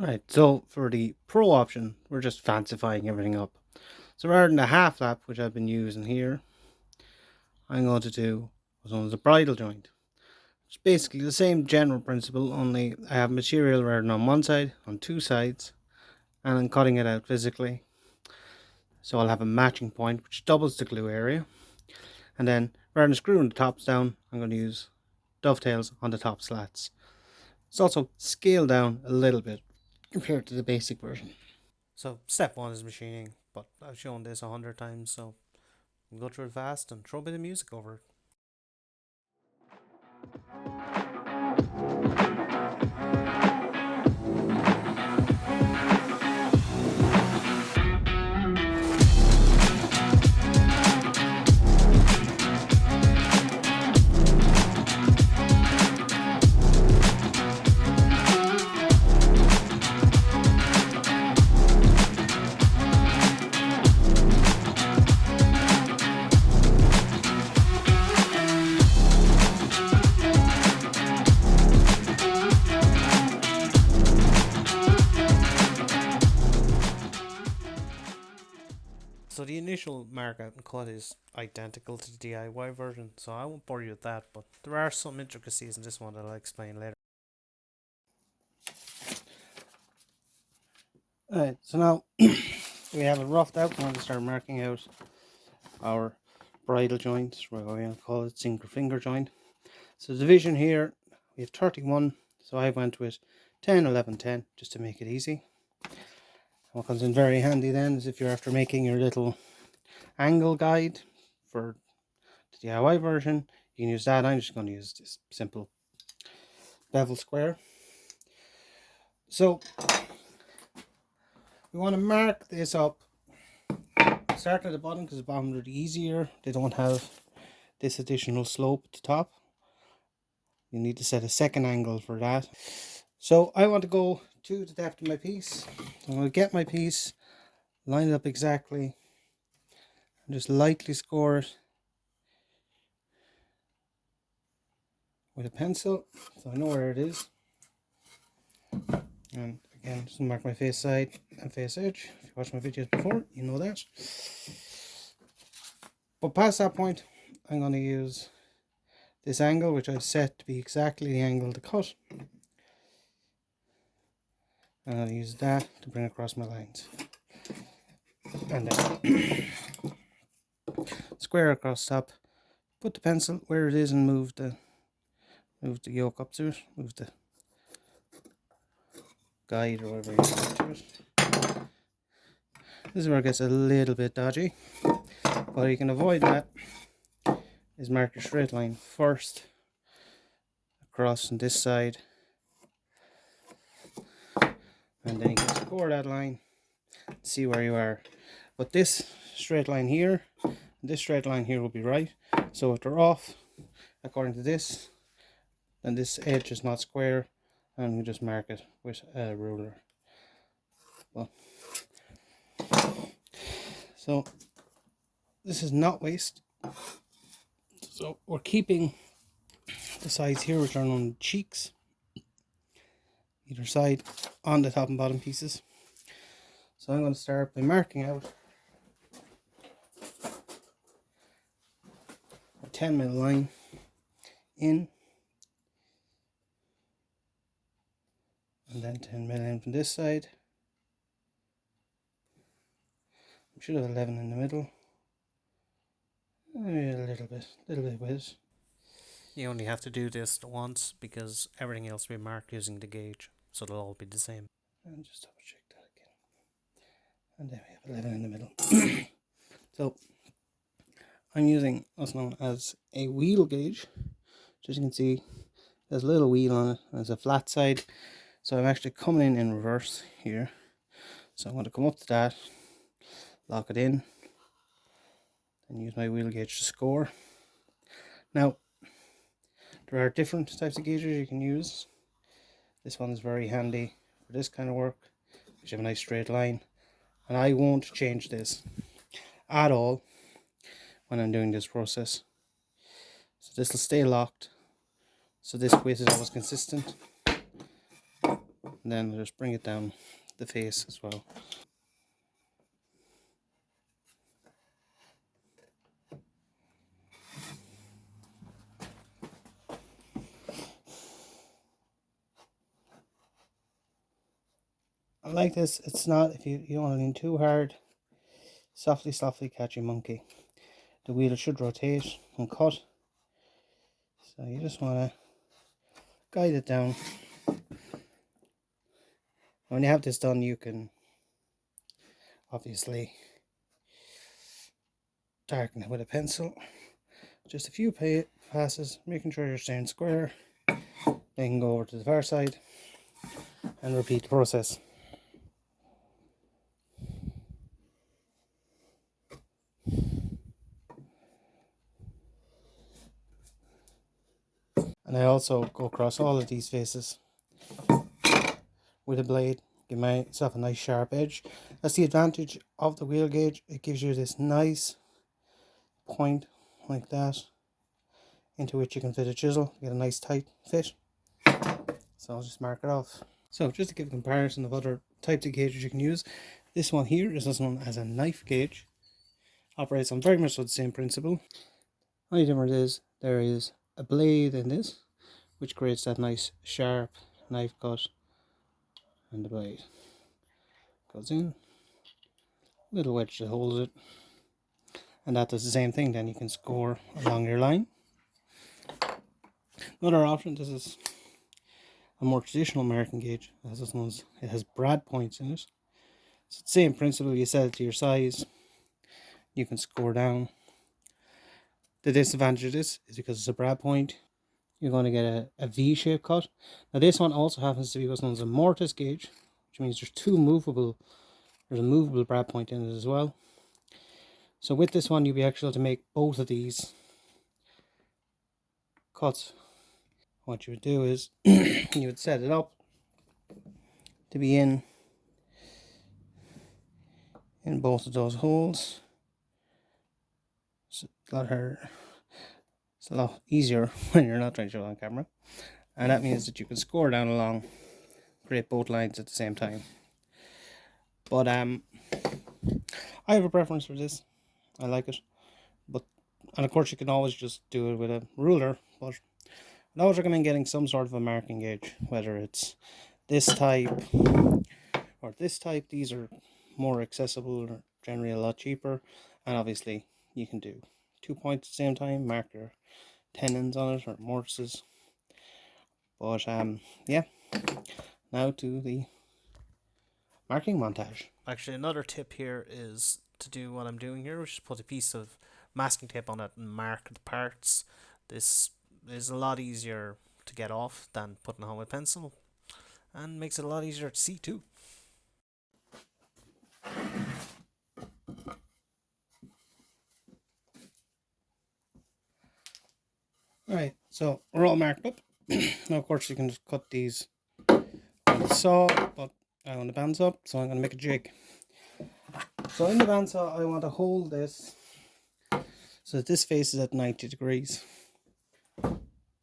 Right, so for the Pro option, we're just fancifying everything up. So rather than the half lap, which I've been using here, I'm going to do what's known as a bridle joint. It's basically the same general principle, only I have material rather than on one side, on two sides, and I'm cutting it out physically. So I'll have a matching point, which doubles the glue area. And then, rather than screwing the tops down, I'm going to use dovetails on the top slats. It's also scaled down a little bit compared to the basic version. So step one is machining, but I've shown this 100 times, so we'll go through it fast and throw a bit of music over it. So the initial mark out and cut is identical to the DIY version, so I won't bore you with that, but there are some intricacies in this one that I'll explain later. Alright, so now we have it roughed out. We're going to start marking out our bridle joint. We're going to call it single finger joint. So the division here, we have 31, so I went with 10, 11, 10, just to make it easy. What comes in very handy then is if you're after making your little angle guide for the DIY version, you can use that. I'm just going to use this simple bevel square. So we want to mark this up. Start at the bottom because the bottom are easier. They don't have this additional slope at the top. You need to set a second angle for that. So I want to go to the depth of my piece. So I'm going to get my piece, line it up exactly, and just lightly score it with a pencil, so I know where it is. And again, just mark my face side and face edge. If you watched my videos before, you know that. But past that point, I'm going to use this angle, which I've set to be exactly the angle to cut. And I'll use that to bring across my lines. And then square across top. Put the pencil where it is and move the yoke up to it. Move the guide or whatever you want to it. This is where it gets a little bit dodgy. But you can avoid that is mark your straight line first across on this side. And then you can score that line, see where you are. But this straight line here, and this straight line here will be right. So if they're off, according to this, then this edge is not square, and we just mark it with a ruler. Well, so this is not waste. So we're keeping the sides here, which are on the cheeks, either side, on the top and bottom pieces. So I'm going to start by marking out a 10mm line in, and then 10mm in from this side. We should have 11 in the middle. Maybe a little bit with. You only have to do this once because everything else will be marked using the gauge, so they'll all be the same. And just double check that again. And then we have 11 in the middle. So I'm using what's known as a wheel gauge. So as you can see, there's a little wheel on it. There's a flat side. So I'm actually coming in reverse here. So I'm going to come up to that, lock it in, and use my wheel gauge to score. Now, there are different types of gauges you can use. This one is very handy for this kind of work, because you have a nice straight line. And I won't change this at all when I'm doing this process. So this will stay locked. So this width is always consistent. and then I'll just bring it down the face as well. I like this. It's not, if you don't want to lean too hard, softly catch your monkey. The wheel should rotate and cut, so you just want to guide it down. When you have this done, you can obviously darken it with a pencil. Just a few passes, making sure you're staying square. Then you can go over to the far side and repeat the process. And I also go across all of these faces with a blade, give myself a nice sharp edge. That's the advantage of the wheel gauge. It gives you this nice point like that, into which you can fit a chisel, get a nice tight fit. So I'll just mark it off. So just to give a comparison of other types of gauges you can use, this one here is this one as a knife gauge. Operates on very much the same principle. Only difference is there is a blade in this, which creates that nice sharp knife cut, and the blade goes in, little wedge that holds it, and that does the same thing. Then you can score along your line. Another option, this is a more traditional American gauge. It has brad points in it. It's the same principle. You set it to your size, you can score down. The disadvantage of this is because it's a brad point, you're going to get a V-shaped cut. Now this one also happens to be what's known as a mortise gauge, which means there's a movable brad point in it as well. So with this one, you'll be able to make both of these cuts. What you would do is you would set it up to be in both of those holes. So it's a lot easier when you're not trying to show it on camera, and that means that you can score down along, create both lines at the same time. But I have a preference for this. I like it, and of course you can always just do it with a ruler, but I'd always recommend getting some sort of a marking gauge, whether it's this type or this type. These are more accessible, or generally a lot cheaper, and obviously you can do 2 points at the same time, mark your tenons on it or mortises. But yeah, now to the marking montage. Actually, another tip here is to do what I'm doing here, which is put a piece of masking tape on it and mark the parts. This is a lot easier to get off than putting it on with pencil, and makes it a lot easier to see too. Alright, so we're all marked up. Now of course you can just cut these on the saw, but I want the bandsaw, so I'm going to make a jig. So in the bandsaw I want to hold this so that this face is at 90 degrees.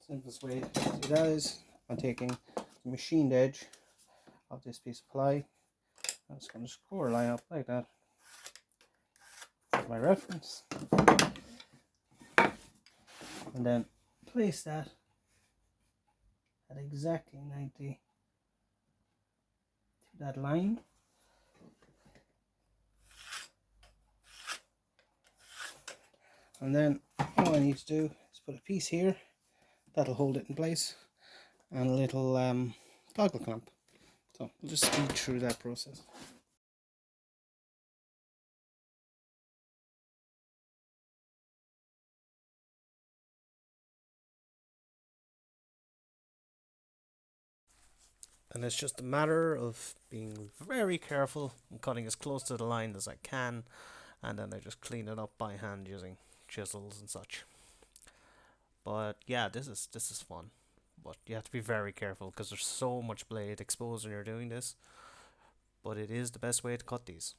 Simplest way to do that is I'm taking the machined edge of this piece of ply. I'm just going to score a line up like that for my reference, and then place that at exactly 90 to that line. And then all I need to do is put a piece here that'll hold it in place, and a little toggle clamp. So we'll just speed through that process. And it's just a matter of being very careful and cutting as close to the line as I can, and then I just clean it up by hand using chisels and such. But yeah, this is fun, but you have to be very careful because there's so much blade exposed when you're doing this, but it is the best way to cut these.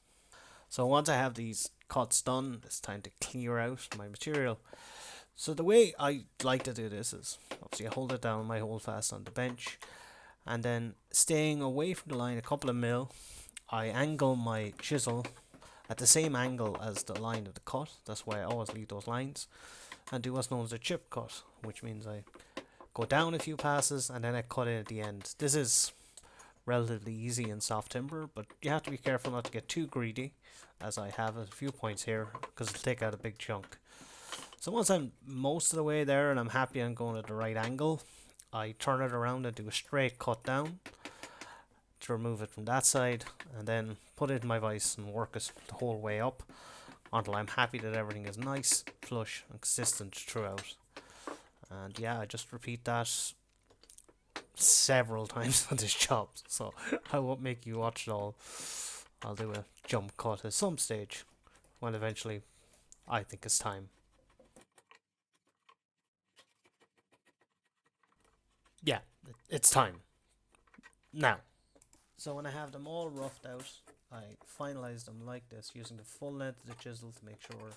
So once I have these cuts done, it's time to clear out my material. So the way I like to do this is, obviously I hold it down, my hold fast on the bench, And then staying away from the line a couple of mil, I angle my chisel at the same angle as the line of the cut. That's why I always leave those lines, and do what's known as a chip cut, which means I go down a few passes and then I cut in at the end. This is relatively easy in soft timber, but you have to be careful not to get too greedy, as I have a few points here, because it'll take out a big chunk. So once I'm most of the way there and I'm happy I'm going at the right angle, I turn it around and do a straight cut down to remove it from that side, and then put it in my vise and work it the whole way up until I'm happy that everything is nice, flush and consistent throughout. And yeah, I just repeat that several times on this job, so I won't make you watch it all. I'll do a jump cut at some stage when eventually I think it's time. Yeah, it's time now. So when I have them all roughed out, I finalize them like this using the full length of the chisel to make sure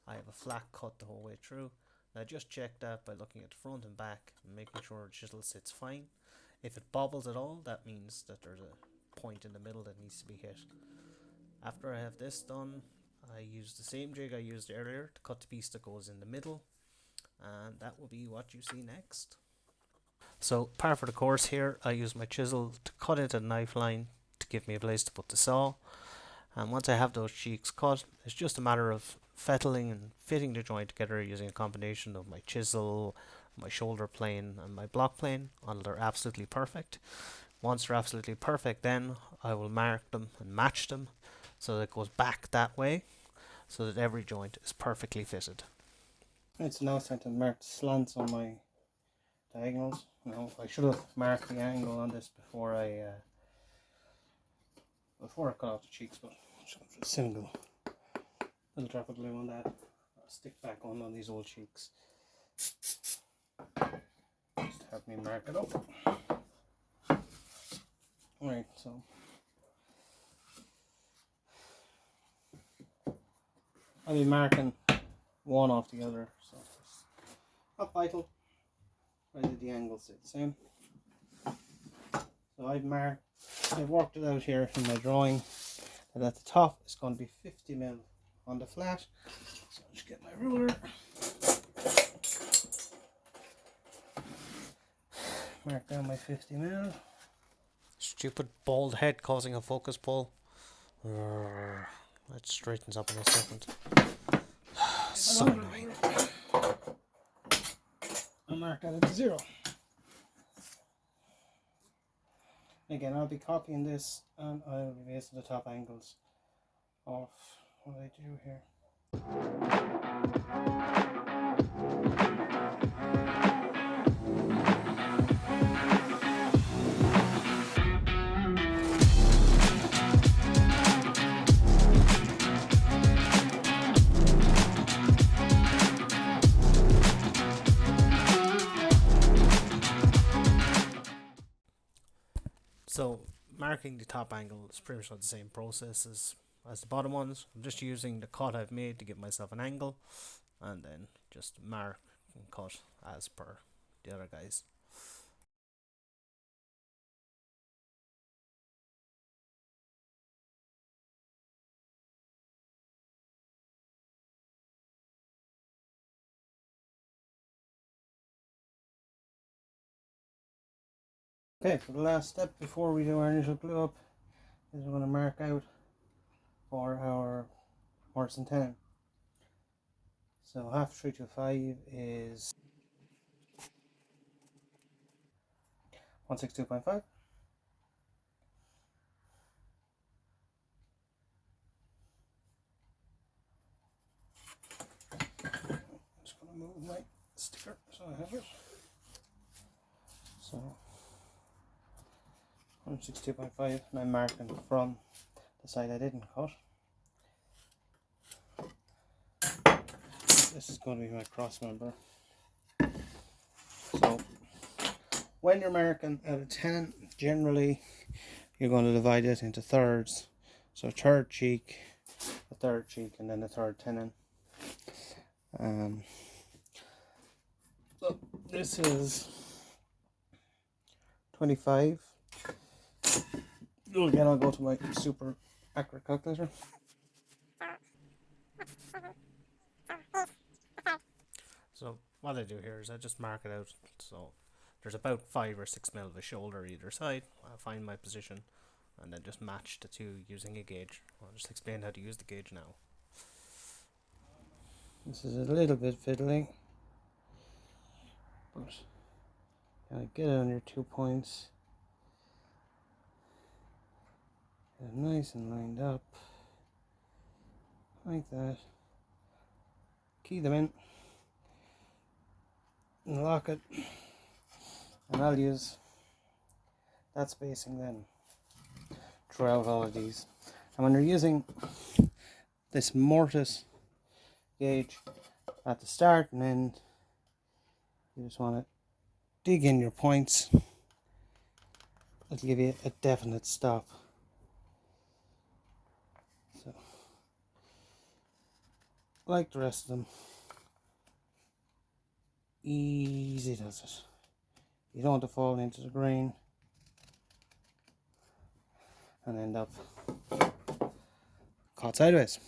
I have a flat cut the whole way through. And I just check that by looking at the front and back and making sure the chisel sits fine. If it bobbles at all, that means that there's a point in the middle that needs to be hit. After I have this done, I use the same jig I used earlier to cut the piece that goes in the middle, and that will be what you see next. So, par for the course here, I use my chisel to cut into the knife line to give me a place to put the saw. And once I have those cheeks cut, it's just a matter of fettling and fitting the joint together using a combination of my chisel, my shoulder plane and my block plane until they're absolutely perfect. Once they're absolutely perfect, then I will mark them and match them so that it goes back that way, so that every joint is perfectly fitted. It's now time to mark the slants on my diagonals. No, I should have marked the angle on this before I cut off the cheeks, but I'm just going for a single little drop of glue on that. I'll stick back on these old cheeks. Just help me mark it up. Alright, so I'll be marking one off the other, so it's not vital. I did the angles stay the same. So I've worked it out here in my drawing that at the top it's going to be 50 mil on the flat. So I'll just get my ruler. Mark down my 50 mil. Stupid bald head causing a focus pull. That straightens up in a second. So annoying. I'll mark that at 0. Again, I'll be copying this and I'll be basing the top angles of what I do here. So marking the top angle is pretty much the same process as the bottom ones. I'm just using the cut I've made to give myself an angle, and then just mark and cut as per the other guys. Okay, for the last step before we do our initial glue up is we're going to mark out for our mortise and tenon. So half 325 is 162.5. I'm just going to move my sticker so I have it. So 162.5, and I'm marking from the side I didn't cut. This is going to be my cross member. So when you're marking out a tenon, generally you're going to divide it into thirds. So third cheek, the third cheek, and then the third tenon. So this is 25 Again, I'll go to my super accurate calculator. So what I do here is I just mark it out. So there's about 5 or 6 mil of a shoulder either side. I find my position and then just match the two using a gauge. I'll just explain how to use the gauge now. This is a little bit fiddly, but get it on your 2 points. Get it nice and lined up like that. Key them in and lock it, and I'll use that spacing then throughout all of these. And when you're using this mortise gauge at the start and end, you just want to dig in your points. It'll give you a definite stop. So, like the rest of them, easy does it. You don't want to fall into the grain and end up caught sideways.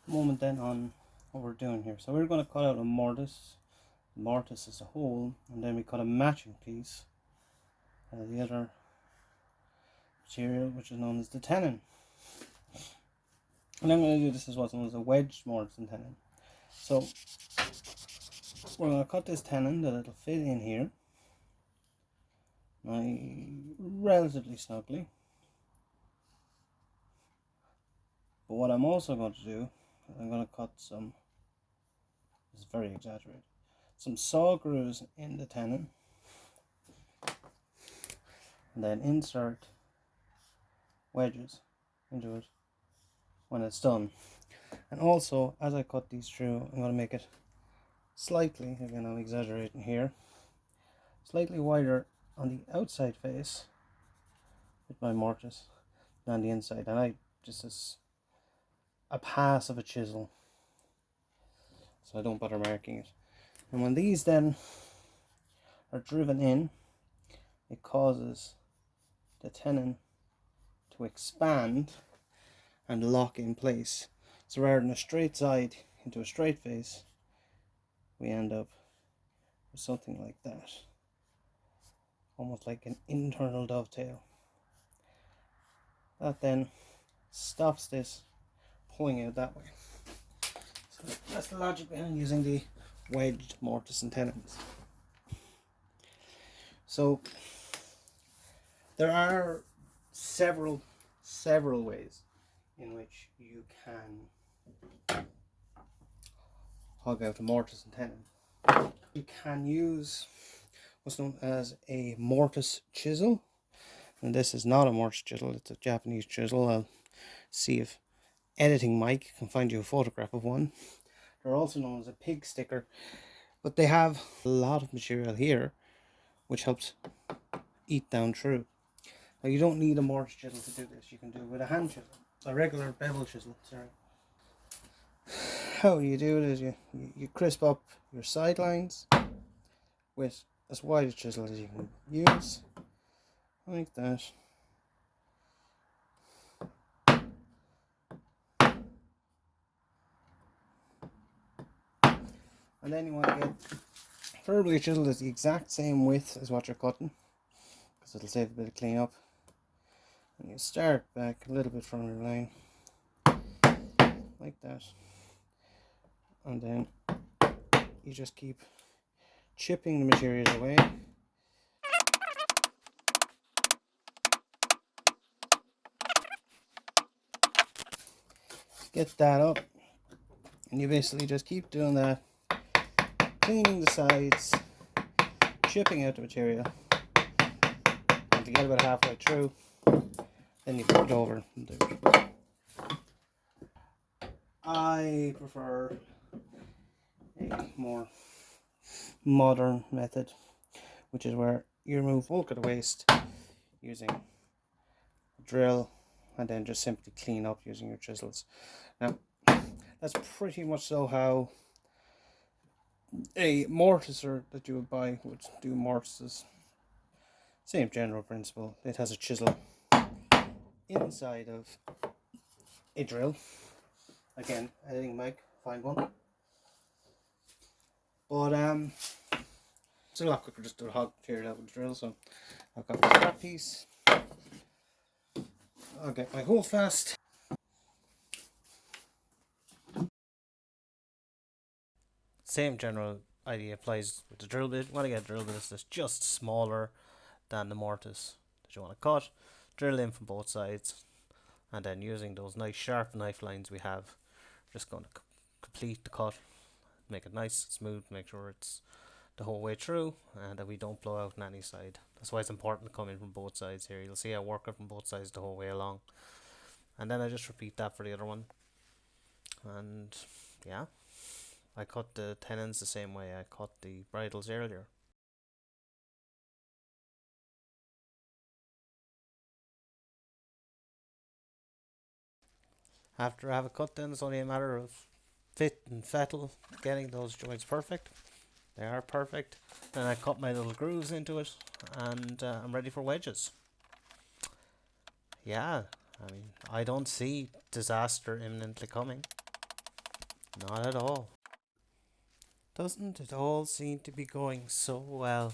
Moment then on what we're doing here. So we're going to cut out a mortise. The mortise is a hole, and then we cut a matching piece of the other material, which is known as the tenon. And I'm going to do this as what's known as a wedged mortise and tenon. So we're going to cut this tenon that it'll fit in here relatively snugly. But what I'm also going to do, I'm going to cut some, this is very exaggerated, some saw grooves in the tenon, and then insert wedges into it when it's done. And also, as I cut these through, I'm going to make it slightly, again I'm exaggerating here, slightly wider on the outside face with my mortise than the inside. And I just as a pass of a chisel, so I don't bother marking it. And when these then are driven in, it causes the tenon to expand and lock in place. So rather than a straight side into a straight face, we end up with something like that, almost like an internal dovetail. That then stops this pulling out that way. So that's the logic behind using the wedged mortise and tenons. So there are several ways in which you can hog out a mortise and tenon. You can use what's known as a mortise chisel, and this is not a mortise chisel, it's a Japanese chisel. I'll see if editing Mike can find you a photograph of one. They're also known as a pig sticker, but they have a lot of material here which helps eat down through. Now you don't need a mortise chisel to do this, you can do it with a hand chisel, a regular bevel chisel, sorry. How you do it is you crisp up your sidelines with as wide a chisel as you can use, like that. And then you want to get preferably a chisel that's the exact same width as what you're cutting, because it'll save a bit of cleanup. And you start back a little bit from your line, like that. And then you just keep chipping the materials away. Get that up, and you basically just keep doing that, cleaning the sides, chipping out the material, and to get about halfway through, then you flip it over and do it. I prefer a more modern method, which is where you remove bulk of the waste using a drill and then just simply clean up using your chisels. Now that's pretty much so how a mortiser that you would buy would do mortises. Same general principle. It has a chisel inside of a drill. Again, editing mic, find one. But it's a lot quicker just to hog clear it out with the drill. So I've got my scrap piece. I'll get my hole fast. Same general idea applies with the drill bit. You want to get a drill bit that's just smaller than the mortise that you want to cut. Drill in from both sides, and then using those nice sharp knife lines we have, just going to complete the cut, make it nice and smooth, make sure it's the whole way through and that we don't blow out on any side. That's why it's important to come in from both sides here. You'll see I work it from both sides the whole way along, and then I just repeat that for the other one. And yeah, I cut the tenons the same way I cut the bridles earlier. After I have it cut, then it's only a matter of fit and fettle, getting those joints perfect. They are perfect. Then I cut my little grooves into it, and I'm ready for wedges. Yeah, I mean, I don't see disaster imminently coming. Not at all. Doesn't it all seem to be going so well?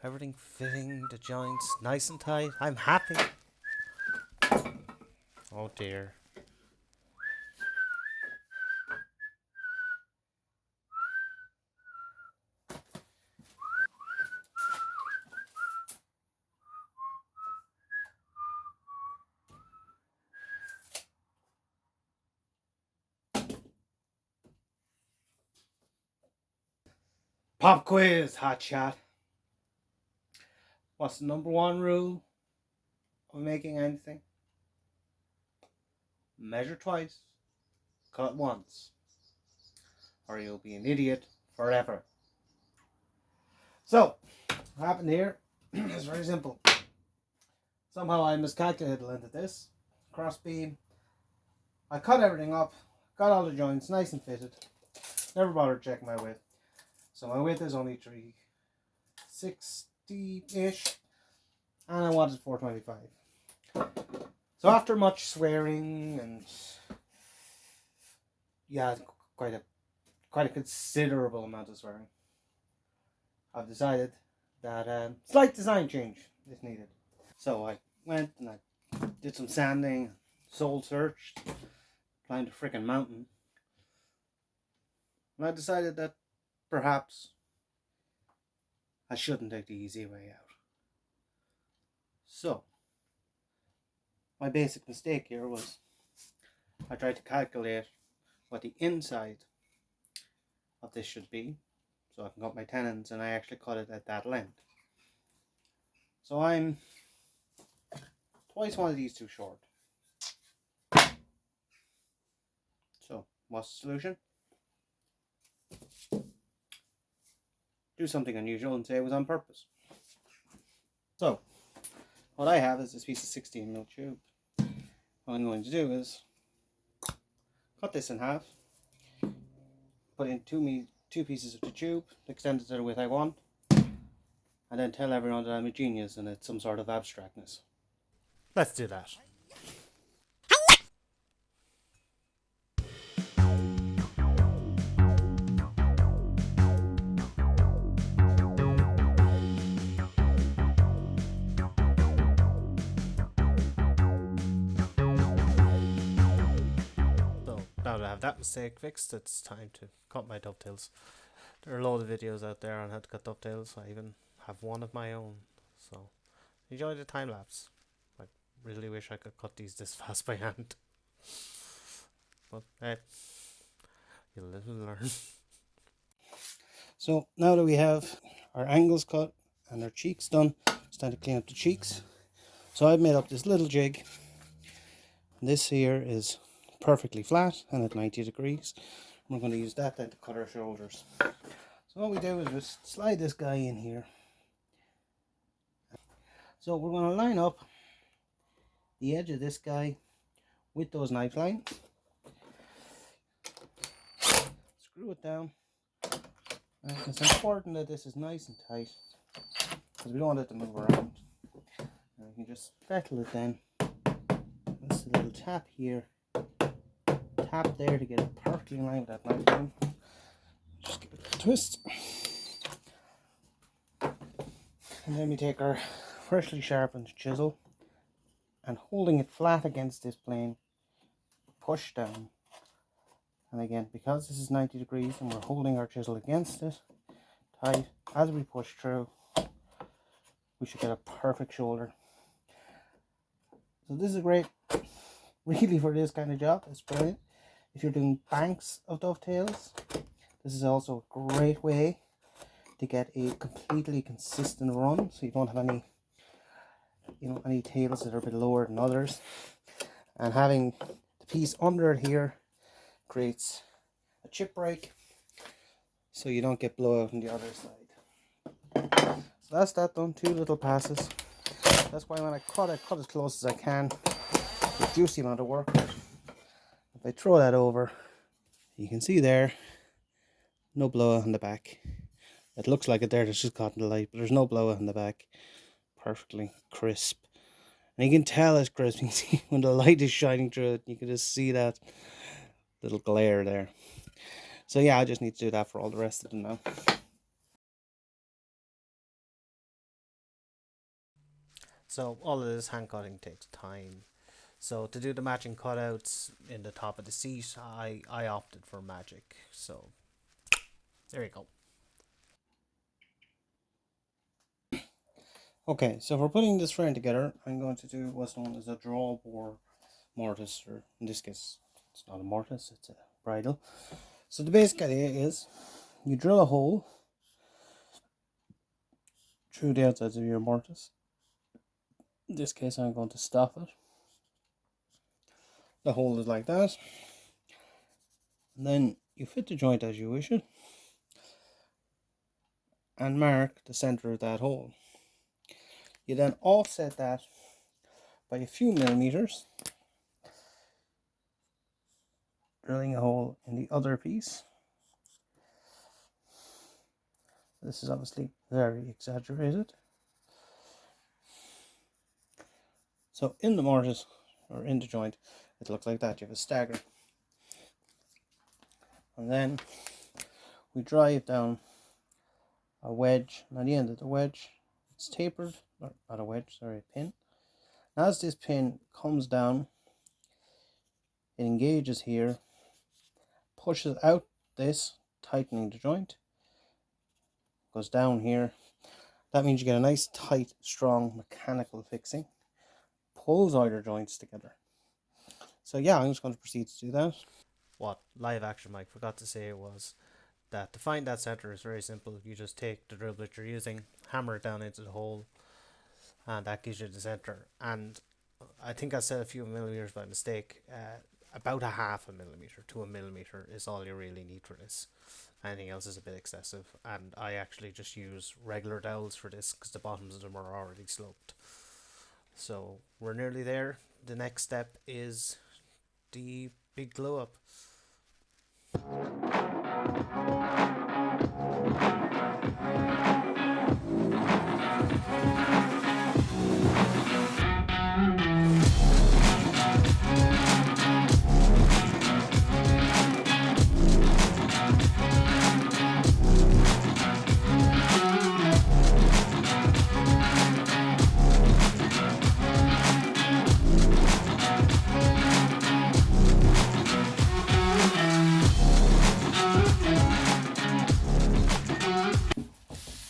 Everything fitting, the joints nice and tight. I'm happy. Oh dear. Pop quiz, hot shot. What's the number one rule of making anything? Measure twice, cut once, or you'll be an idiot forever. So, what happened here is very simple. Somehow I miscalculated the length of this cross beam. I cut everything up, got all the joints nice and fitted. Never bothered checking my width. So my width is only 360-ish, and I wanted 425. So after much swearing and yeah, quite a considerable amount of swearing, I've decided that slight design change is needed. So I went and I did some sanding, soul searched, climbed a freaking mountain, and I decided that perhaps I shouldn't take the easy way out. So my basic mistake here was I tried to calculate what the inside of this should be so I can cut my tenons, and I actually cut it at that length. So I'm twice one of these too short. So what's the solution? Do something unusual and say it was on purpose. So what I have is this piece of 16mm tube. What I'm going to do is cut this in half, put in two pieces of the tube, extend it to the width I want, and then tell everyone that I'm a genius and it's some sort of abstractness. Let's do that. Now that I have that mistake fixed, it's time to cut my dovetails. There are a load of videos out there on how to cut dovetails. I even have one of my own. So enjoy the time lapse. I really wish I could cut these this fast by hand. But hey, you'll live and learn. So now that we have our angles cut and our cheeks done, it's time to clean up the cheeks. So I've made up this little jig. This here is perfectly flat and at 90 degrees. We're going to use that then to cut our shoulders. So what we do is just slide this guy in here. So we're going to line up the edge of this guy with those knife lines. Screw it down. And it's important that this is nice and tight because we don't want it to move around. And we can just settle it then. Just a little tap here, tap there to get it perfectly in line with that knife line. Just give it a twist. And then we take our freshly sharpened chisel and holding it flat against this plane, push down. And again, because this is 90 degrees and we're holding our chisel against it tight, as we push through, we should get a perfect shoulder. So this is great, really, for this kind of job. It's brilliant. If you're doing banks of dovetails, this is also a great way to get a completely consistent run, so you don't have any, any tails that are a bit lower than others. And having the piece under it here creates a chip break, so you don't get blowout on the other side. So that's that done. 2 little passes. That's why when I cut as close as I can. The juicy amount of work. If I throw that over, you can see there, no blowout on the back. It looks like it there, it's just caught in the light, but there's no blowout on the back. Perfectly crisp. And you can tell it's crisp. You can see when the light is shining through it, you can just see that little glare there. So yeah, I just need to do that for all the rest of them now. So all of this hand cutting takes time. So to do the matching cutouts in the top of the seat, I opted for magic. So there you go. Okay, so for putting this frame together, I'm going to do what's known as a draw bore mortise, or in this case, it's not a mortise, it's a bridle. So the basic idea is you drill a hole through the outsides of your mortise. In this case, I'm going to stop it. The hole is like that. And then you fit the joint as you wish it and mark the center of that hole. You then offset that by a few millimeters, drilling a hole in the other piece. This is obviously very exaggerated. So in the mortise, or in the joint, it looks like that. You have a stagger. And then we drive down a wedge, and at the end of the wedge, it's tapered, or not a wedge, sorry, a pin. And as this pin comes down, it engages here, pushes out this, tightening the joint, goes down here. That means you get a nice, tight, strong mechanical fixing. Pulls all your joints together. So yeah, I'm just going to proceed to do that. What live action Mike forgot to say was that to find that center is very simple. You just take the drill bit you're using, hammer it down into the hole, and that gives you the center. And I think I said a few millimeters by mistake. About a half a millimeter to a millimeter is all you really need for this. Anything else is a bit excessive, and I actually just use regular dowels for this because the bottoms of them are already sloped. So we're nearly there. The next step is the big glow up.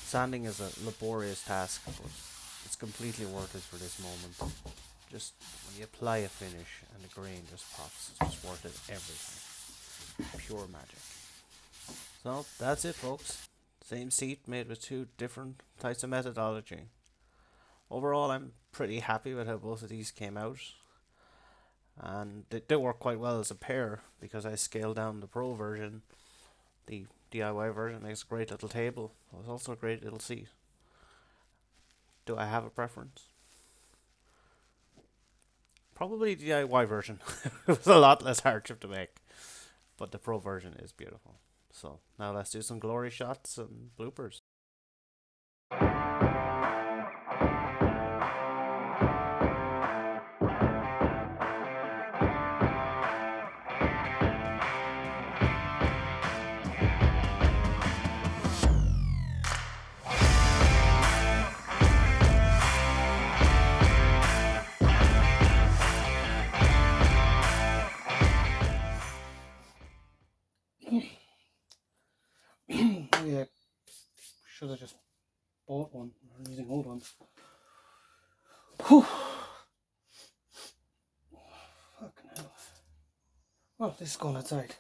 Sanding is a laborious task, but it's completely worth it for this moment. Just when you apply a finish and the grain just pops, it's just worth it every time. Pure magic. So that's it, folks. Same seat made with 2 different types of methodology. Overall, I'm pretty happy with how both of these came out, and they do work quite well as a pair because I scaled down the Pro version. The DIY version makes a great little table. It's also a great little seat. Do I have a preference? Probably the DIY version. It was a lot less hardship to make, but the Pro version is beautiful. So now let's do some glory shots and bloopers. Yeah, should have just bought one. I'm using old ones. Whew. Fucking hell. Well, this is going outside.